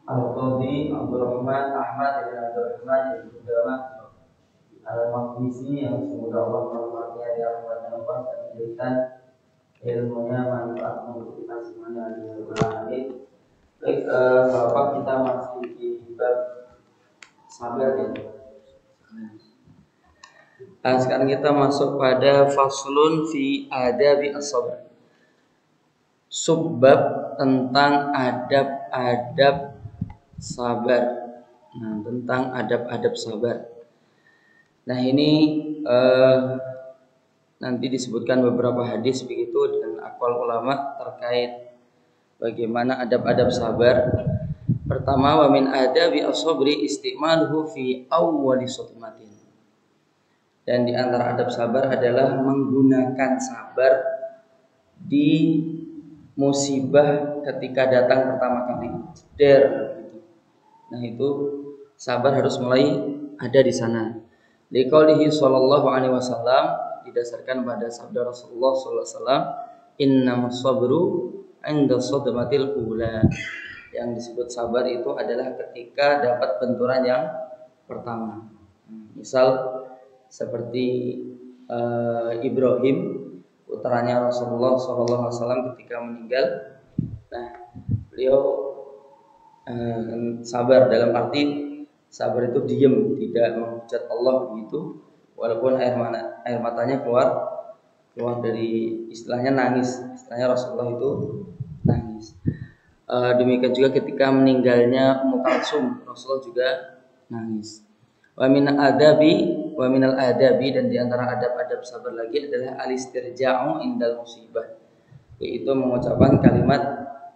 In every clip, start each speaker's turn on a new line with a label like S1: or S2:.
S1: Al-Qadhi Abdurrahman Ahmad bin Abdurrahman bin Qudamah Al-Maqdisi yang semoga Allah merahmatinya di rahmatnya Allah dan menjadikan ilmunya manfaat untuk kita semuanya di alamin. Baik, Bapak, kita masih di bab sabar ya. Nah, sekarang kita masuk pada faslun fi adabi as-sabr. Subbab tentang adab-adab sabar. Nah, tentang adab-adab sabar. Nah, ini nanti disebutkan beberapa hadis begitu dan aqwal ulama terkait bagaimana adab-adab sabar. Pertama, wa min adabi as-sabri istimaluhu fi awwali sutmatin. Dan di antara adab sabar adalah menggunakan sabar di musibah ketika datang pertama kali. Nah, itu sabar harus mulai ada di sana. Liqaulihi sallallahu alaihi wasallam, didasarkan pada sabda Rasulullah sallallahu alaihi wasallam, innamas sabru 'inda sadmatil ula. Yang disebut sabar itu adalah ketika dapat benturan yang pertama. Misal seperti Ibrahim, putranya Rasulullah sallallahu alaihi wasallam ketika meninggal. Nah, beliau sabar dalam arti sabar itu diam, tidak menghujat Allah begitu, walaupun air matanya keluar dari istilahnya nangis. Istilahnya Rasulullah itu nangis. Demikian juga ketika meninggalnya Ummu Kalsum, Rasulullah juga nangis. Wa minal adabi dan di antara adab-adab sabar lagi adalah al-istirja'u indal musibah, yaitu mengucapkan kalimat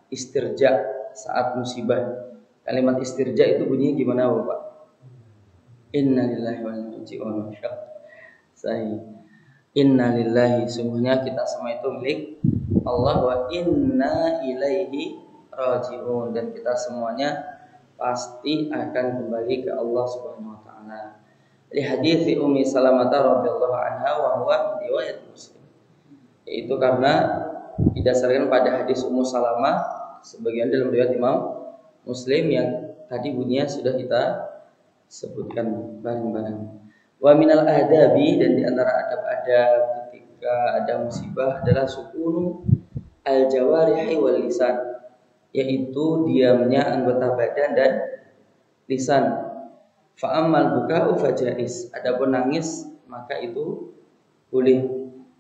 S1: istirja saat musibah. Kalimat istirja itu bunyinya gimana, Bapak? Inna lillahi wa inna ilaihi raji'un. Inna lillahi, sungguhnya kita semua itu milik Allah, wa inna ilaihi raji'un, dan kita semuanya pasti akan kembali ke Allah Subhanahu wa taala. Di hadis Ummi Salamah radhiyallahu anha wa huwa riwayat Muslim. Yaitu karena didasarkan pada hadis Ummu Salamah sebagian dalam riwayat Imam Muslim yang tadi bunyinya sudah kita sebutkan bareng-bareng. Wa minal adabi, dan di antara adab-adab ketika ada musibah adalah sukunu al-jawarihi wal lisan, yaitu diamnya anggota badan dan lisan. Fa'amal buka'u fajais, adapun nangis maka itu boleh.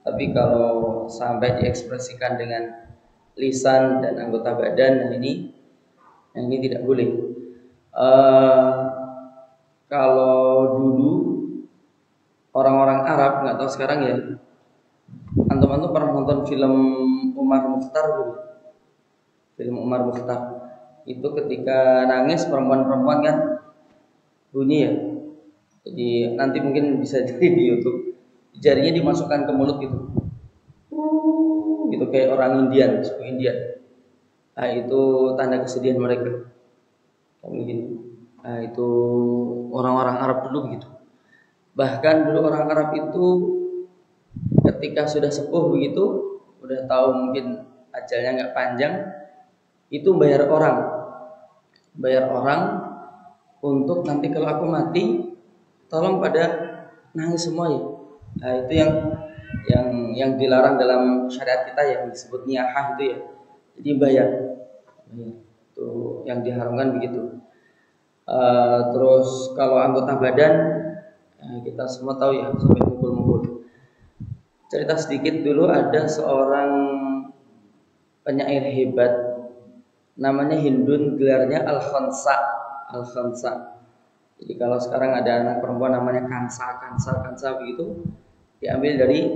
S1: Tapi kalau sampai diekspresikan dengan lisan dan anggota badan, nah ini tidak boleh. Kalau dulu orang-orang Arab, nggak tahu sekarang ya, antum pernah nonton film Umar Mukhtar dulu? Film Umar Mukhtar itu ketika nangis perempuan-perempuan kan bunyi ya. Jadi nanti mungkin bisa jadi di YouTube, jarinya dimasukkan ke mulut gitu, gitu kayak orang Indian, suku Indian. Nah, itu tanda kesedihan mereka. Mungkin itu orang-orang Arab dulu begitu. Bahkan dulu orang Arab itu ketika sudah sepuh begitu, udah tahu mungkin ajalnya nggak panjang, itu bayar orang untuk nanti kalau aku mati, tolong pada nangis semua ya. Nah, itu yang dilarang dalam syariat kita yang disebut niyahah itu ya. Jadi bayar. Itu yang diharamkan begitu. Terus kalau anggota badan, kita semua tahu ya, sampai mukul-mukul. Cerita sedikit dulu, ada seorang penyair hebat namanya Hindun, gelarnya Al-Khansa. Jadi kalau sekarang ada anak perempuan namanya Kansa begitu, diambil dari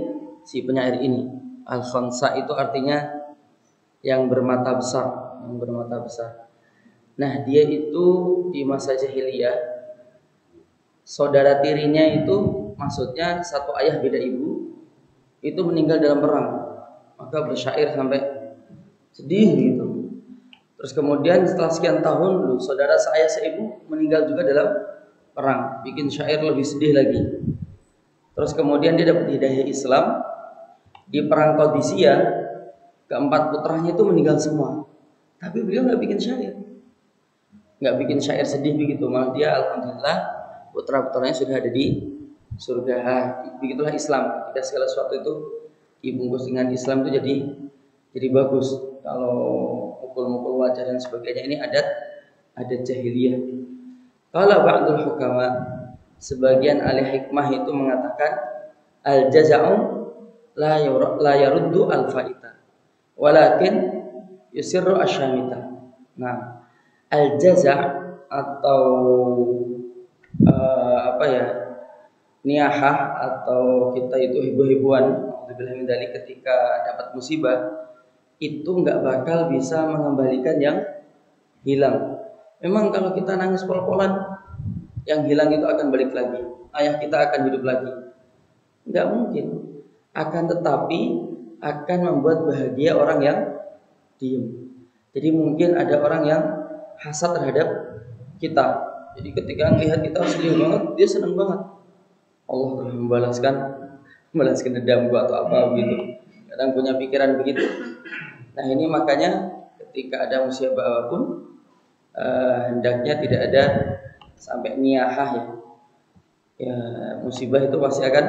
S1: si penyair ini. Al-Khansa itu artinya yang bermata besar. Nah, dia itu di masa jahiliyah, saudara tirinya itu, maksudnya satu ayah beda ibu, itu meninggal dalam perang. Maka bersyair sampai sedih gitu. Terus kemudian setelah sekian tahun, saudara seayah seibu meninggal juga dalam perang, bikin syair lebih sedih lagi. Terus kemudian dia dapat hidayah Islam. Di perang Qadisiyah, keempat putranya itu meninggal semua, tapi beliau nggak bikin syair. nggak bikin syair sedih begitu, malah dia alhamdulillah putra-putranya sudah ada di surga. Begitulah Islam, ketika segala sesuatu itu dibungkus dengan Islam itu jadi bagus. Kalau mukul-mukul wajah dan sebagainya ini adat jahiliyah. Kalau ba'dul hukama, sebagian ahli hikmah itu mengatakan al jaza'u la yaruddu al faita walakin yusirru asyamita. Nah, al jaza' atau niyahah atau kita itu heboh-hebohan dari ketika dapat musibah itu nggak bakal bisa mengembalikan yang hilang. Memang kalau kita nangis pol-polan, yang hilang itu akan balik lagi, ayah kita akan hidup lagi. Nggak mungkin. Akan tetapi akan membuat bahagia orang yang diem. Jadi mungkin ada orang yang hasad terhadap kita. Jadi ketika melihat kita sedih banget, dia senang banget. Allah telah membalaskan dendamku atau apa begitu. Kadang punya pikiran begitu. Nah ini makanya ketika ada musibah apapun, hendaknya tidak ada sampai niyahah ya. Musibah itu pasti akan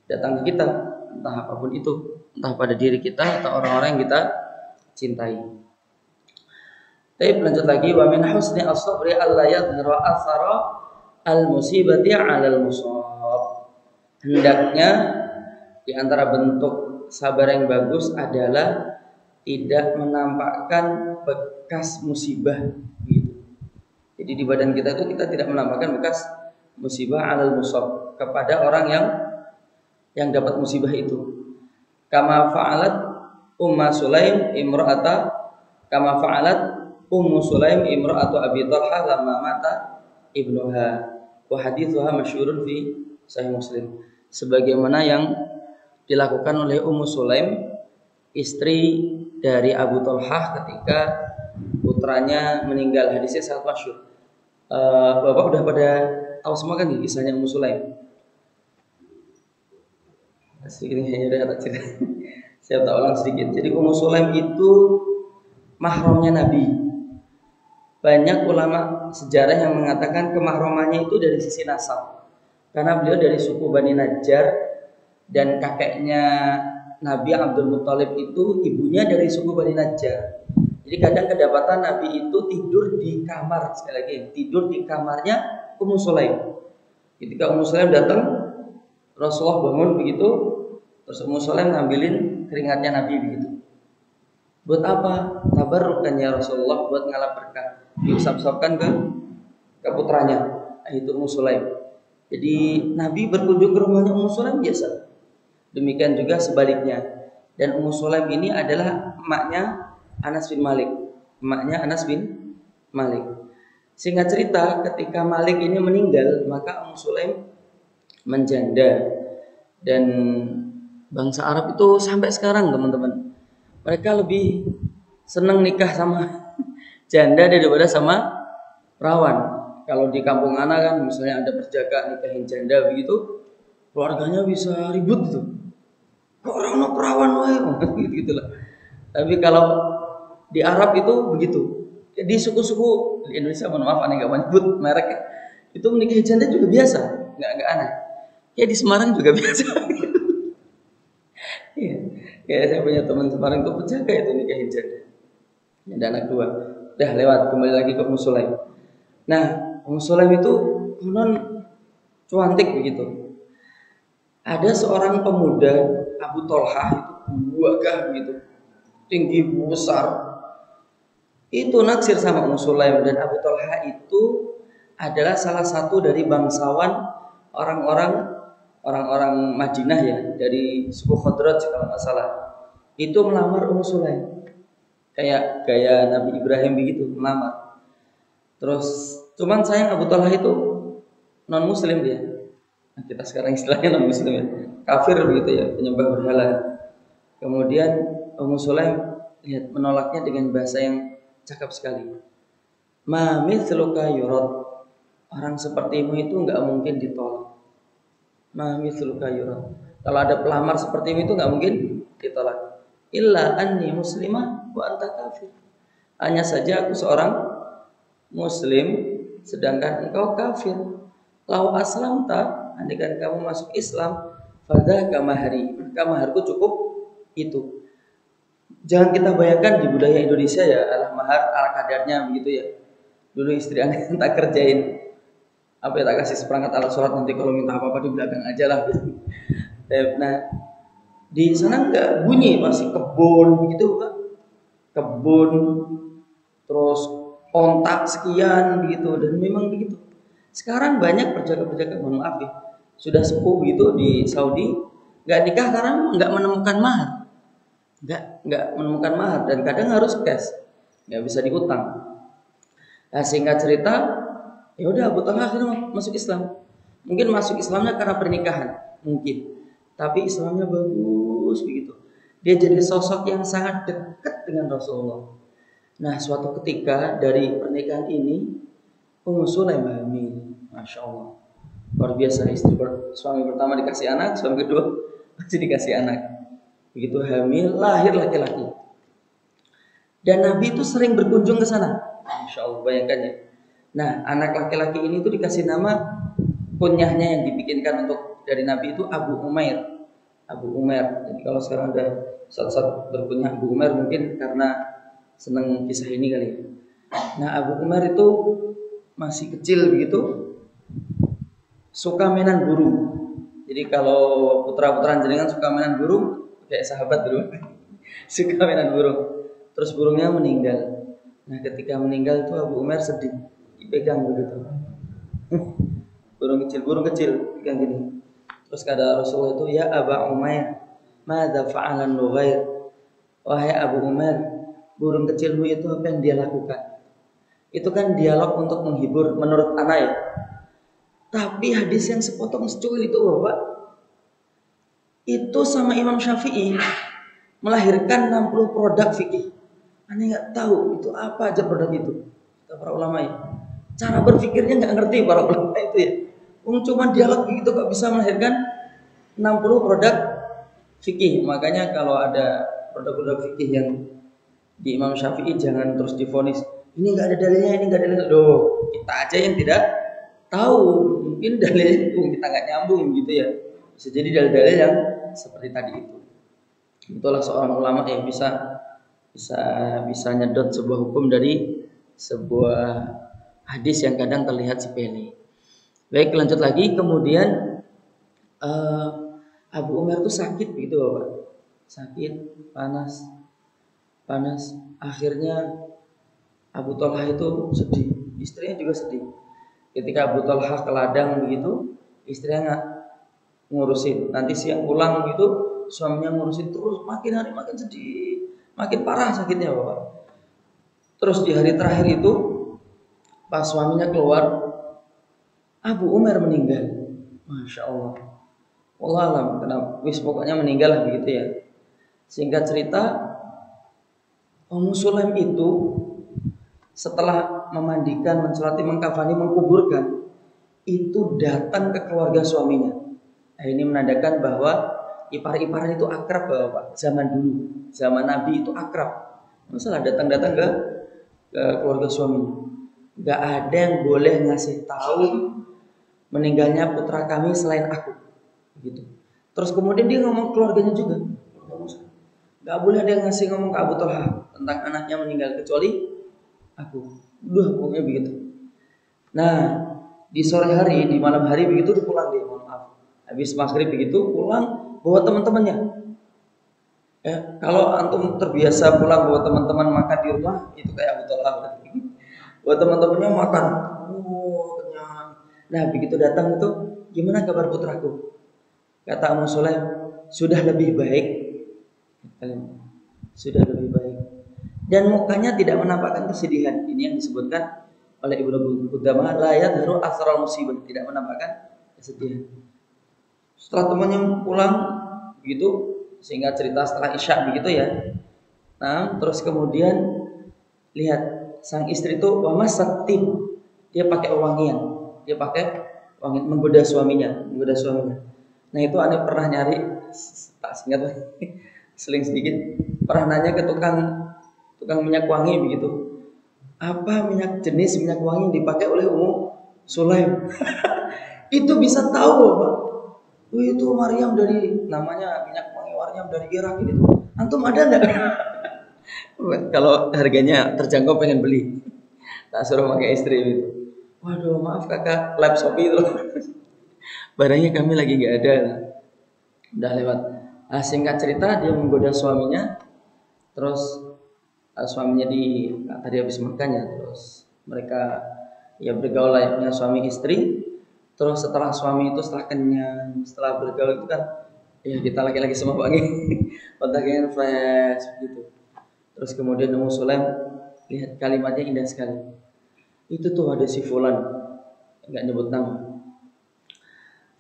S1: datang ke kita, entah apapun itu, entah pada diri kita atau orang-orang yang kita cintai. Tapi lanjut lagi, wa min husni as-sabri alla yadhra athara al-musibati 'ala al-musab. Hendaknya di antara bentuk sabar yang bagus adalah tidak menampakkan bekas musibah gitu. Jadi di badan kita itu kita tidak menampakkan bekas musibah 'alal musab kepada orang yang dapat musibah itu. Kama fa'alat Ummu Sulaim imra'atu Abi Talha lamma mata ibnuha wa hadithuha masyhurun fi Sahih Muslim. Sebagaimana yang dilakukan oleh Ummu Sulaim, istri dari Abu Talhah ketika putranya meninggal. Hadisnya sangat masyhur. Bapak udah pada tahu semua kan kisahnya Ummu Sulaim? Sedikit hanya cerita. Saya tak ulang sedikit. Jadi Ummu Sulaim itu mahramnya Nabi. Banyak ulama sejarah yang mengatakan kemahramannya itu dari sisi nasab. Karena beliau dari suku Bani Najjar dan kakeknya Nabi Abdul Muthalib itu ibunya dari suku Bani Najjar. Jadi kadang kedapatan Nabi itu tidur di kamar, sekali lagi tidur di kamarnya Ummu Sulaim. Ketika Ummu Sulaim datang, Rasulullah bangun begitu, terus Ummu Sulaim ngambilin keringatnya Nabi begitu. Buat apa? Tabarrukan ya Rasulullah, buat ngalap berkah. Diusap-usapkan ke putranya, itu Ummu Sulaim. Jadi Nabi berkunjung ke rumahnya Ummu Sulaim biasa. Demikian juga sebaliknya. Dan Ummu Sulaim ini adalah emaknya Anas bin Malik. Singkat cerita, ketika Malik ini meninggal, maka Ummu Sulaim menjanda. Dan bangsa Arab itu sampai sekarang teman-teman, mereka lebih senang nikah sama janda daripada sama perawan. Kalau di kampung Ana kan misalnya ada perjaka nikahin janda begitu, keluarganya bisa ribut gitu. Kok orang no perawan wae gitu lah. Tapi kalau di Arab itu begitu. Di suku-suku di Indonesia, mohon maaf aneh nggak menyebut merek ya, itu menikahi janda juga biasa, nggak aneh. Ya di Semarang juga biasa. Iya. Kayak saya punya teman Semarang itu penjaga itu nikahin janda. Ada anak 2. Dah lewat, kembali lagi ke Ummu Sulaim. Nah, Ummu Sulaim itu non cantik begitu. Ada seorang pemuda Abu Talha itu gagah begitu, tinggi besar. Itu naksir sama Ummu Sulaim, dan Abu Talha itu adalah salah satu dari bangsawan orang-orang Madinah ya, dari suku Khadraj kalau nggak salah. Itu melamar Ummu Sulaim. Kayak gaya Nabi Ibrahim begitu, melamar. Terus cuman sayang Abu Talha itu non muslim dia. Nah, kita sekarang istilahnya non muslim ya, kafir begitu ya, penyembah berhala. Kemudian Ummu Sulaim lihat menolaknya dengan bahasa yang cakap sekali. Ma mithluka yurad. Orang sepertimu itu enggak mungkin ditolak. Ma mithluka yurad. Kalau ada pelamar sepertimu itu enggak mungkin ditolak. Illa anni muslimah wa anta kafir. Hanya saja aku seorang Muslim, sedangkan engkau kafir. Lau aslamta, andaikan kamu masuk Islam, fadzaka mahari, maka maharku cukup itu. Jangan kita bayangkan di budaya Indonesia ya, alah mahar ala kadarnya begitu ya. Dulu istri anak tak kerjain, apa ya, tak kasih seperangkat alat sholat, nanti kalau minta apa-apa di belakang aja lah. Nah, di sana enggak bunyi, masih kebun begitu Pak. Kebun, terus ontak sekian begitu, dan memang begitu. Sekarang banyak perjaka-perjaka, mohon maaf ya, sudah sepuh gitu di Saudi, nggak nikah karena nggak menemukan mahar, nggak menemukan mahar, dan kadang harus cash, nggak bisa diutang. Nah, singkat cerita, ya udah Abu Talha akhirnya masuk Islam. Mungkin masuk Islamnya karena pernikahan, mungkin, tapi Islamnya bagus begitu. Dia jadi sosok yang sangat dekat dengan Rasulullah. Nah, suatu ketika dari pernikahan ini, Ummu Sulaim hamil, masya Allah, luar biasa. Suami pertama dikasih anak, suami kedua masih dikasih anak. Begitu hamil, lahir laki-laki. Dan Nabi itu sering berkunjung ke sana, masya Allah, bayangkan ya. Nah, anak laki-laki ini tuh dikasih nama, kunyahnya yang dibikinkan untuk dari Nabi itu Abu Umair. Abu Umair. Jadi kalau sekarang ada saat-saat berkunyah Abu Umair mungkin karena senang kisah ini kali ya. Nah, Abu Umair itu masih kecil begitu, suka mainan burung. Jadi kalau putra-putraan jenengan suka mainan burung, kayak sahabat dulu, suka mainan burung. Terus burungnya meninggal. Nah, ketika meninggal itu Abu Umair sedih, dipegang begitu. burung kecil, pegang gini. Terus kata Rasulullah itu, ya Aba Umair, madza fa'alan nughair? Wahai Abu Umair, burung kecilmu itu apa yang dia lakukan? Itu kan dialog untuk menghibur menurut anak ya. Tapi hadis yang sepotong secuil itu Bapak, itu sama Imam Syafi'i melahirkan 60 produk fikih. Aneh nggak tahu itu apa aja produk itu. Kata para ulama ya. Cara berpikirnya nggak ngerti para ulama itu ya. Cuma dialog begitu kok bisa melahirkan 60 produk fikih. Makanya kalau ada produk-produk fikih yang di Imam Syafi'i jangan terus divonis ini nggak ada dalilnya, ini nggak ada dalilnya. Loh, kita aja yang tidak tahu, mungkin dalilnya kita nggak nyambung gitu ya. Bisa jadi dalil-dalil yang seperti tadi itu. Itulah seorang ulama yang bisa nyedot sebuah hukum dari sebuah hadis yang kadang terlihat sepele. Baik, lanjut lagi. Kemudian Abu Umar itu sakit begitu Bapak. Sakit, panas. Akhirnya Abu Talha itu sedih, istrinya juga sedih. Ketika Abu Talha ke ladang begitu, istrinya ngurusin. Nanti siang pulang begitu, suaminya ngurusin terus. Makin hari makin sedih, makin parah sakitnya Bapak. Terus di hari terakhir itu, pas suaminya keluar, Abu Umar meninggal. Masya Allah. Wallah alam, kenapa? Pokoknya meninggal lah begitu ya. Singkat cerita, Ummu Sulaim itu setelah memandikan, mensolati, mengkafani, mengkuburkan, itu datang ke keluarga suaminya. Nah, ini menandakan bahwa ipar-iparan itu akrab Bapak. Zaman dulu, zaman Nabi itu akrab. Masalah datang-datang ke keluarga suaminya. Gak ada yang boleh ngasih tahu meninggalnya putra kami selain aku, gitu. Terus kemudian dia ngomong keluarganya juga. Gak boleh ada yang ngasih ngomong ke Abu Talha tentang anaknya meninggal kecuali aku. Pokoknya begitu. Nah, di sore hari, di malam hari begitu dia pulang dia, mohon maaf. Habis maghrib begitu pulang bawa teman-temannya. Kalau antum terbiasa pulang bawa teman-teman makan di rumah, itu kayak Abu Talha berarti. Bawa teman-temannya makan. Kenyang. Nah, begitu datang itu, gimana kabar putraku? Kata Ummu Sulaim, sudah lebih baik. Sudah lebih baik. Dan mukanya tidak menampakkan kesedihan. Ini yang disebutkan oleh Ibnu Qudamah, la yadhharu athral musibah, tidak menampakkan kesedihan. Setelah temannya pulang begitu, sehingga cerita setelah Isya begitu ya. Nah, terus kemudian lihat sang istri itu wamasatim, dia pakai wangian, menggoda suaminya. Nah, itu aneh pernah nyari, tak singkat seling sedikit, pernah nanya ke tukang minyak wangi begitu. apa jenis minyak wangi yang dipakai oleh Ummu Sulaim. Itu bisa tahu Pak. Oh, itu Maryam dari namanya minyak wangi Maryam dari Irak ini. Antum ada enggak? Kalau harganya terjangkau pengen beli. Tak suruh pakai istri itu. Waduh, maaf kakak, lab Shopee itu. Barangnya kami lagi nggak ada. Udah lewat. Singkat cerita dia menggoda suaminya. Terus suaminya tadi habis makannya. Terus mereka ya bergaul layaknya suami istri. Terus setelah suami itu setelah kenyang, setelah bergaul itu kan ya kita laki-laki semua wangi. Otaknya fresh gitu. Terus kemudian Ummu Sulaim lihat kalimatnya indah sekali. Itu tuh ada si fulan, nggak nyebut nama.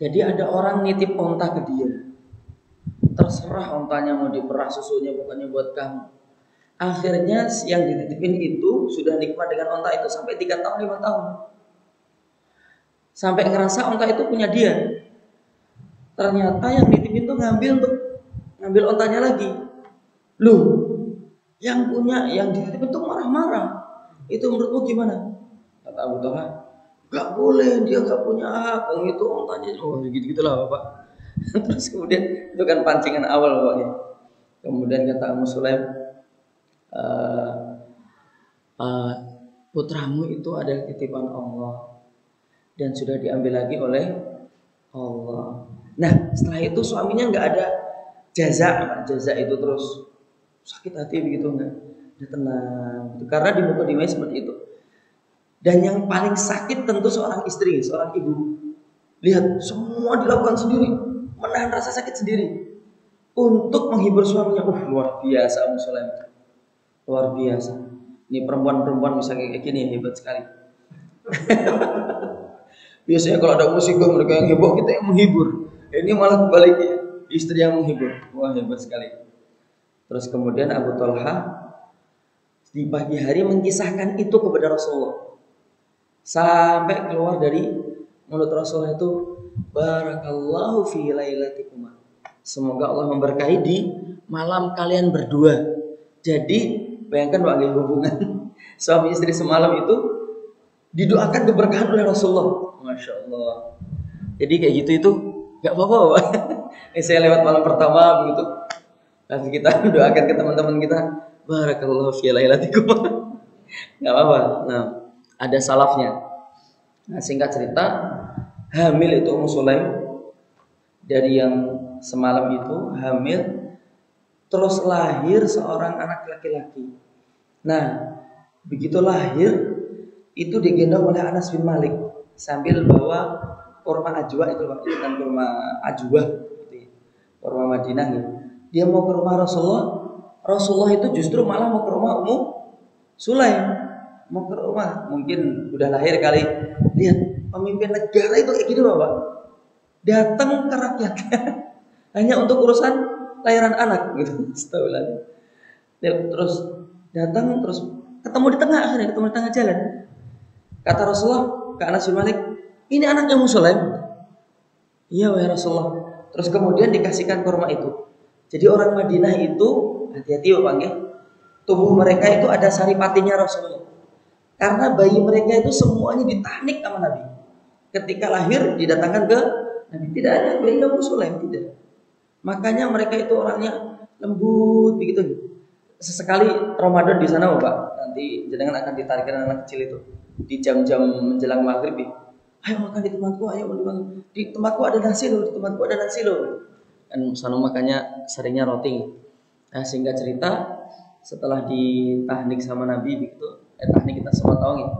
S1: Jadi ada orang nitip onta ke dia. Terserah ontanya mau diperah susunya, pokoknya buat kamu. Akhirnya yang dititipin itu sudah nikmat dengan onta itu sampai 3 tahun 5 tahun. Sampai ngerasa onta itu punya dia. Ternyata yang dititipin tuh ngambil ontanya lagi. Loh, yang dititipin tuh marah-marah. Itu menurutmu gimana? Kata Abu Talha, nggak boleh, dia nggak punya hak. Itu ontanya, gitu-gitulah Bapak. Terus kemudian itu kan pancingan awal Bapak ya. Kemudian kata Ummu Sulaim, putramu itu adalah titipan Allah dan sudah diambil lagi oleh Allah. Nah setelah itu suaminya nggak ada jaza itu terus sakit hati begitu nggak, dia tenang gitu. Karena di muka dimai seperti itu. Dan yang paling sakit tentu seorang istri, seorang ibu. Lihat semua dilakukan sendiri, menahan rasa sakit sendiri untuk menghibur suaminya. Luar biasa Ummu Sulaim, luar biasa. Ini perempuan bisa kayak gini hebat sekali. Biasanya kalau ada musibah mereka yang heboh, kita yang menghibur. Ini malah kebaliknya, istri yang menghibur. Wah hebat sekali. Terus kemudian Abu Talha di pagi hari mengisahkan itu kepada Rasulullah. Sampai keluar dari mulut Rasulullah itu, barakallahu fi lailatikum. Semoga Allah memberkahi di malam kalian berdua. Jadi bayangkan bagaimana hubungan suami istri semalam itu didoakan keberkahan oleh Rasulullah. Masya Allah. Jadi kayak gitu itu nggak apa-apa. Saya lewat malam pertama begitu, nanti kita doakan ke teman-teman kita, barakallahu fi lailatikum. Nggak apa-apa. Nah, ada salafnya. Nah, singkat cerita, hamil itu Ummu Sulaim dari yang semalam itu hamil, terus lahir seorang anak laki-laki. Nah, begitu lahir itu digendong oleh Anas bin Malik sambil bawa kurma ajwa itu kan kurma ajwa gitu, kurma Madinah ya. Dia mau ke rumah Rasulullah itu justru malah mau ke rumah Ummu Sulaim. Mau ke rumah, mungkin udah lahir kali. Lihat pemimpin negara itu kayak gitu Bapak, datang ke rakyatnya hanya untuk urusan lahiran anak gitu. Astagfirullah. Terus datang, terus ketemu di tengah jalan. Kata Rasulullah ke Anas bin Malik, ini anaknya Ummu Sulaim. Iya wahai Rasulullah. Terus kemudian dikasihkan kurma itu. Jadi orang Madinah itu hati-hati Bapak nggih. Tubuh mereka itu ada saripatinya Rasulullah. Karena bayi mereka itu semuanya ditahnik sama Nabi. Ketika lahir didatangkan ke Nabi, tidak ada bayi Ummu Sulaim, tidak. Makanya mereka itu orangnya lembut begitu. Sesekali Ramadan di sana Bapak, nanti jenengan akan ditarikkan anak kecil itu di jam-jam menjelang maghrib. Ayo makan di tempatku, ayo makan. Di tempatku ada nasi loh, Dan sana makanya seringnya roti. Nah, singkat cerita, setelah ditahnik sama Nabi begitu, tahnik kita semua tahu gitu.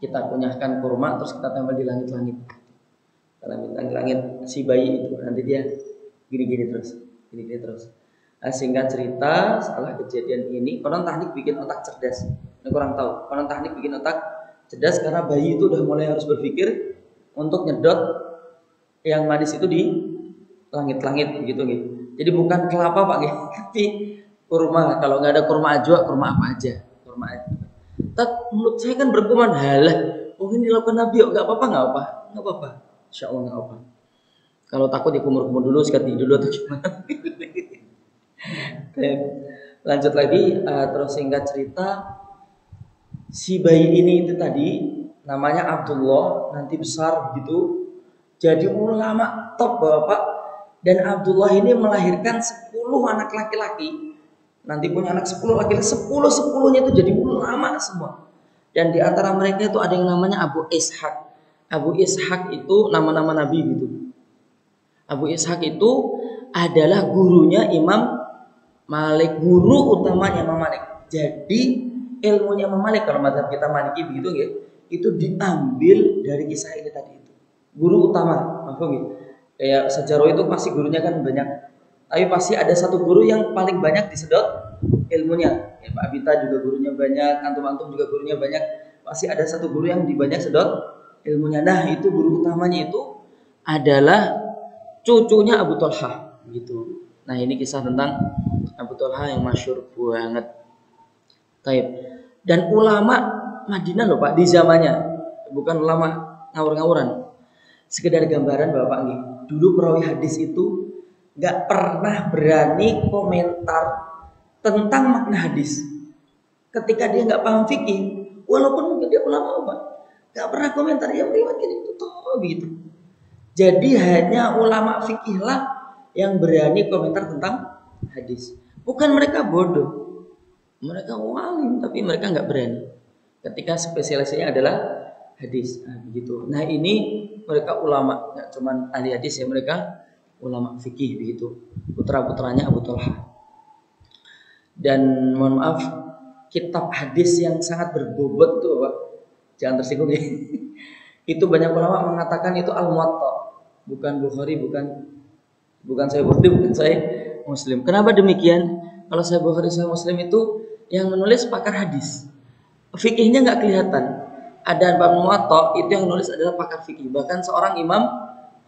S1: Kita kunyahkan kurma terus kita tempel di langit-langit. Langit-langit si bayi itu nanti dia gini-gini terus. Nah, singkat cerita setelah kejadian ini, konon tahnik bikin otak cerdas. Ini kurang tahu. Konon tahnik bikin otak cerdas karena bayi itu udah mulai harus berpikir untuk nyedot yang manis itu di langit-langit begitu gitu. Jadi bukan kelapa Pak gitu, tapi kurma. Kalau nggak ada kurma ajwa, kurma apa aja. Menurut saya kan berkuman halah. Mungkin dilakukan Nabi, nggak apa-apa. Insya Allah nggak apa. Kalau takut ya kumur-kumur dulu, sikat gigi dulu atau gimana. Lanjut lagi, terus singkat cerita, si bayi ini itu tadi namanya Abdullah, nanti besar begitu jadi ulama top Bapak. Dan Abdullah ini melahirkan 10 anak laki-laki. Nanti punya anak 10 laki-laki, 10-10-nya itu jadi ulama semua. Dan di antara mereka itu ada yang namanya Abu Ishaq. Abu Ishaq itu nama-nama nabi gitu. Abu Ishaq itu adalah gurunya Imam Malik, guru utamanya Imam Malik. Jadi ilmunya Imam Malik kalau mazhab kita Maliki begitu ya, itu diambil dari kisah ini tadi itu. Guru utama, paham ya? Kayak sejarah itu pasti gurunya kan banyak, tapi pasti ada satu guru yang paling banyak disedot ilmunya. Ya, Pak Abita juga gurunya banyak, antum-antum juga gurunya banyak. Pasti ada satu guru yang banyak sedot ilmunya. Nah, itu guru utamanya itu adalah cucunya Abu Thalhah gitu. Nah, ini kisah tentang Abu Thalhah yang masyhur banget. Taib. Dan ulama Madinah loh Pak di zamannya, bukan ulama ngawur-ngawuran. Sekedar gambaran Bapak nih. Dulu perawi hadis itu nggak pernah berani komentar tentang makna hadis. Ketika dia nggak paham fikih, walaupun mungkin dia ulama Pak, nggak pernah komentar yang riwayat itu toh gitu. Jadi hanya ulama fikih lah yang berani komentar tentang hadis. Bukan mereka bodoh, mereka walim, tapi mereka nggak berani. Ketika spesialisasinya adalah hadis, nah, begitu. Nah ini mereka ulama, nggak cuma ahli hadis ya, mereka ulama fikih begitu. Putra-putranya Abu Thalhah. Dan mohon maaf, kitab hadis yang sangat berbobot tuh Pak, jangan tersinggung ya. Itu banyak ulama mengatakan itu Al-Muwatta, bukan Bukhari, bukan Sahih Bukhari, bukan Sahih Muslim. Kenapa demikian? Kalau Sahih Bukhari, Sahih Muslim itu yang menulis pakar hadis, fikihnya nggak kelihatan. Ada bab Muwatta itu yang nulis adalah pakar fikih, bahkan seorang imam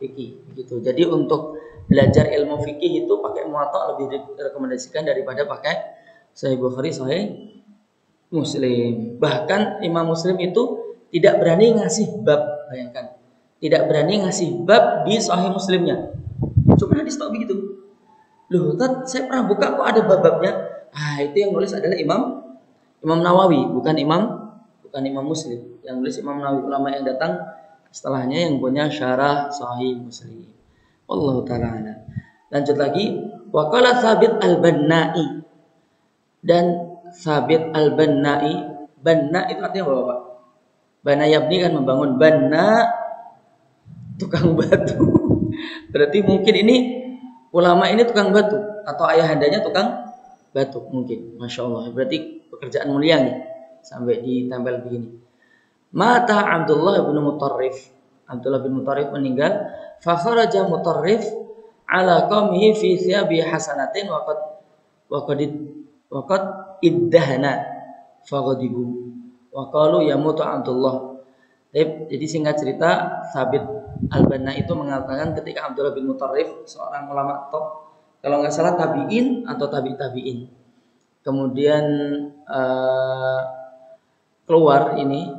S1: fikih gitu. Jadi untuk belajar ilmu fikih itu pakai Muwatta lebih direkomendasikan daripada pakai Sahih Bukhari, Sahih Muslim. Bahkan Imam Muslim itu tidak berani ngasih bab, bayangkan, tidak berani ngasih bab di Sahih Muslimnya. Cuma hadis tak begitu. Loh, saya pernah buka kok ada bab-babnya. Ah, itu yang nulis adalah Imam Nawawi, bukan Imam Muslim. Yang nulis Imam Nawawi, ulama yang datang setelahnya yang punya syarah Sahih Muslim. Wallahu ta'ala. Lanjut lagi, wa qala Tsabit al-Bannai. Dan Tsabit al-Bannai, banna itu artinya apa Pak? Bana yabni kan membangun, banna tukang batu. Berarti mungkin ini ulama ini tukang batu atau ayahandanya tukang batu mungkin. Masya Allah. Berarti pekerjaan mulia nih sampai ditempel begini. Mata Abdullah bin Mutarrif. Abdullah bin Mutarrif meninggal. Fa kharaja Mutarrif ala qaumihi fi thiyabi hasanatin waqad iddahana faghadibu wa qalu yamutu Abdullah. Jadi singkat cerita, Tsabit al-Banna itu mengatakan ketika Abdullah bin Mutarrif, seorang ulama top, kalau nggak salah tabi'in atau tabi'in, kemudian keluar ini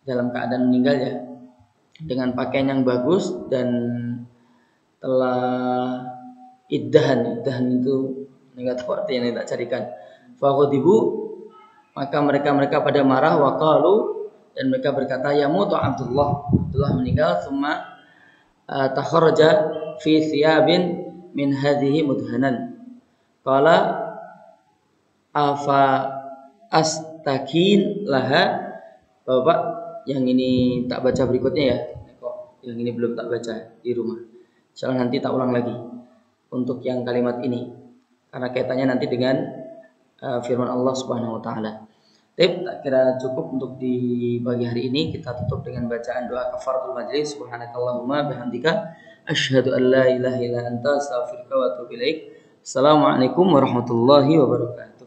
S1: dalam keadaan meninggal ya, dengan pakaian yang bagus dan telah iddahan itu nggak tahu artinya, tidak carikan. Faghadibu, maka mereka pada marah, waqalu, dan mereka berkata yamutu Abdullah meninggal, thumma takharaja fi thiyabin min hadhihi mudhanan qala afa astakin laha. Bapak yang ini tak baca berikutnya ya, kok yang ini belum tak baca di rumah, insyaallah nanti tak ulang lagi untuk yang kalimat ini karena kaitannya nanti dengan firman Allah Subhanahu wa taala. Tak kira cukup untuk di pagi hari ini. Kita tutup dengan bacaan doa kafaratul majlis. Subhanakallahumma bihamdika asyhadu an la ilaha illa anta astaghfiruka wa atubu ilaik. Assalamualaikum warahmatullahi wabarakatuh.